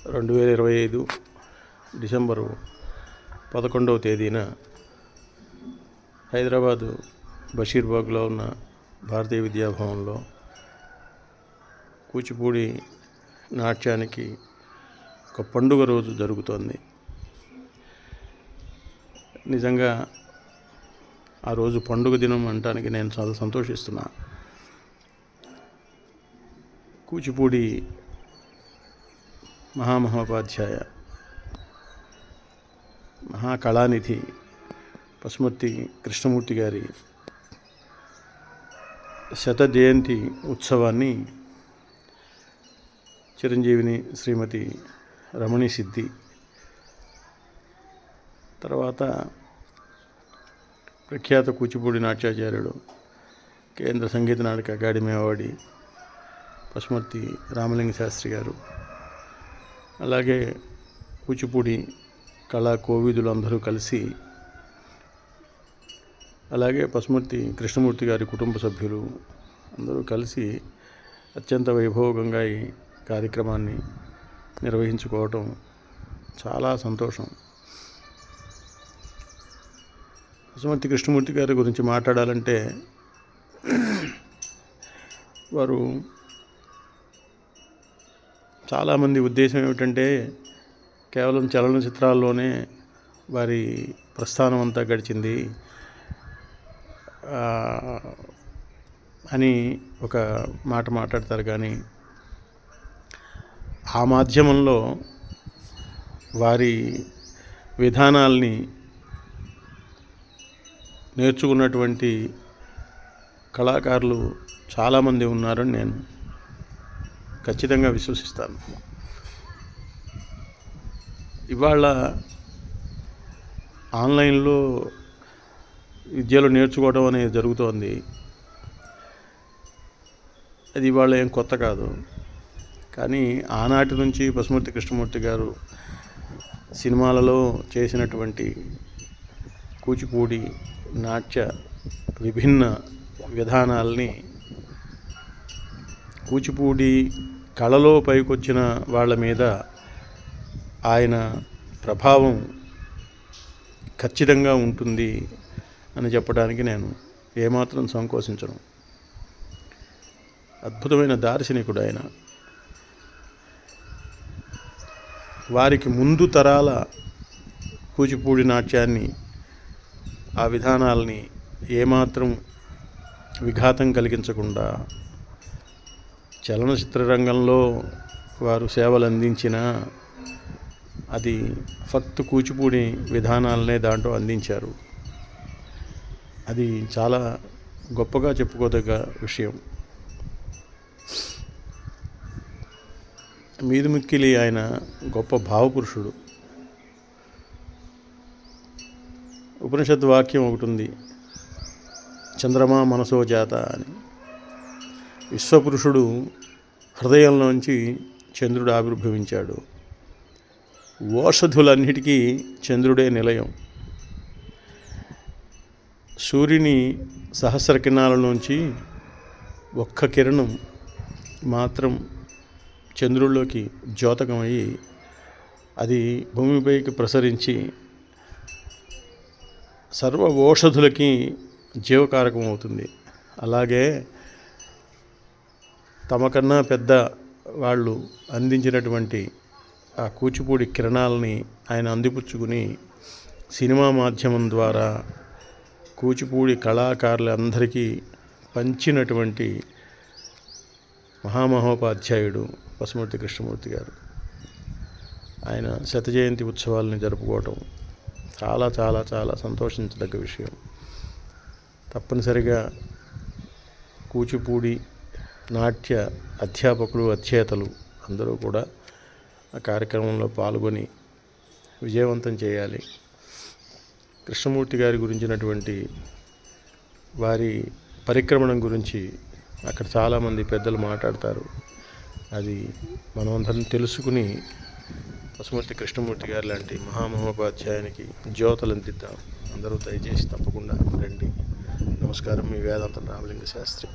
2025 December 11వ తేదీన హైదరాబాదు బషీర్బాగ్లో ఉన్న భారతీయ విద్యాభవన్లో కూచిపూడి నాట్యానికి ఒక పండుగ రోజు జరుగుతోంది. నిజంగా ఆ రోజు పండుగ దినం అనటానికి నేను చాలా సంతోషిస్తున్నా. కూచిపూడి మహామహోపాధ్యాయ మహాకళానిధి పసుమర్తి కృష్ణమూర్తి గారి శత జయంతి ఉత్సవాన్ని చిరంజీవిని శ్రీమతి రమణి సిద్ధి, తర్వాత ప్రఖ్యాత కూచిపూడి నాట్యాచార్యుడు, కేంద్ర సంగీత నాటక అకాడమీ అవార్డీ పసుమర్తి రామలింగ శాస్త్రి గారు, అలాగే కూచిపూడి కళా కోవిదులు అందరూ కలిసి, అలాగే పసుమర్తి కృష్ణమూర్తి గారి కుటుంబ సభ్యులు అందరూ కలిసి అత్యంత వైభోగంగా ఈ కార్యక్రమాన్ని నిర్వహించుకోవటం చాలా సంతోషం. పసుమర్తి కృష్ణమూర్తి గారి గురించి మాట్లాడాలంటే వారు చాలామంది ఉద్దేశం ఏమిటంటే కేవలం చలనచిత్రాల్లోనే వారి ప్రస్థానం అంతా గడిచింది అని ఒక మాట మాట్లాడతారు. కానీ ఆ మాధ్యమంలో వారి విధానాల్ని నేర్చుకున్నటువంటి కళాకారులు చాలామంది ఉన్నారని నేను ఖచ్చితంగా విశ్వసిస్తాను. ఇవాళ ఆన్లైన్లో విద్యలో నేర్చుకోవడం అనేది జరుగుతోంది. అది ఇవాళ ఏం కొత్త కాదు. కానీ ఆనాటి నుంచి పసుమర్తి కృష్ణమూర్తి గారు సినిమాలలో చేసినటువంటి కూచిపూడి నాట్య విభిన్న విధానాల్ని, కూచిపూడి కళలో పైకొచ్చిన వాళ్ళ మీద ఆయన ప్రభావం ఖచ్చితంగా ఉంటుంది అని చెప్పడానికి నేను ఏమాత్రం సంకోచించను. అద్భుతమైన దార్శనికుడు ఆయన. వారికి ముందు తరాల కూచిపూడి నాట్యాన్ని, ఆ విధానాల్ని ఏమాత్రం విఘాతం కలిగించకుండా చలనచిత్ర రంగంలో వారు సేవలు అందించినా అది ఫక్త్ కూచిపూడి విధానాలనే దాంట్లో అందించారు. అది చాలా గొప్పగా చెప్పుకోదగ్గ విషయం. మీదుమిక్కిలి ఆయన గొప్ప భావపురుషుడు. ఉపనిషత్ వాక్యం ఒకటి ఉంది, చంద్రమా మనసో జాత అని. విశ్వపురుషుడు హృదయంలోంచి చంద్రుడు ఆవిర్భవించాడు. ఓషధులన్నిటికీ చంద్రుడే నిలయం. సూర్యుని సహస్ర కిరణాల నుంచి ఒక్క కిరణం మాత్రం చంద్రుల్లోకి ద్యోతకమయ్యి అది భూమిపైకి ప్రసరించి సర్వ ఓషధులకి జీవకారకం అవుతుంది. అలాగే తమకన్నా పెద్ద వాళ్ళు అందించినటువంటి ఆ కూచిపూడి కిరణాలని ఆయన అందిపుచ్చుకుని సినిమా మాధ్యమం ద్వారా కూచిపూడి కళాకారులందరికీ పంచినటువంటి మహామహోపాధ్యాయుడు పసుమర్తి కృష్ణమూర్తి గారు. ఆయన శత జయంతి ఉత్సవాలని జరుపుకోవటం చాలా చాలా చాలా సంతోషించదగ్గ విషయం. తప్పనిసరిగా కూచిపూడి నాట్య అధ్యాపకులు, అధ్యేతలు అందరూ కూడా ఆ కార్యక్రమంలో పాల్గొని విజయవంతం చేయాలి. కృష్ణమూర్తి గారి గురించినటువంటి వారి పరిక్రమణం గురించి అక్కడ చాలామంది పెద్దలు మాట్లాడతారు. అది మనమందరం తెలుసుకుని పసుమర్తి కృష్ణమూర్తి గారు లాంటి మహామహోపాధ్యాయునికి జ్యోతులు అందిద్దాం. అందరూ దయచేసి తప్పకుండా రండి. నమస్కారం. మీ వేదాంతం రామలింగ శాస్త్రి.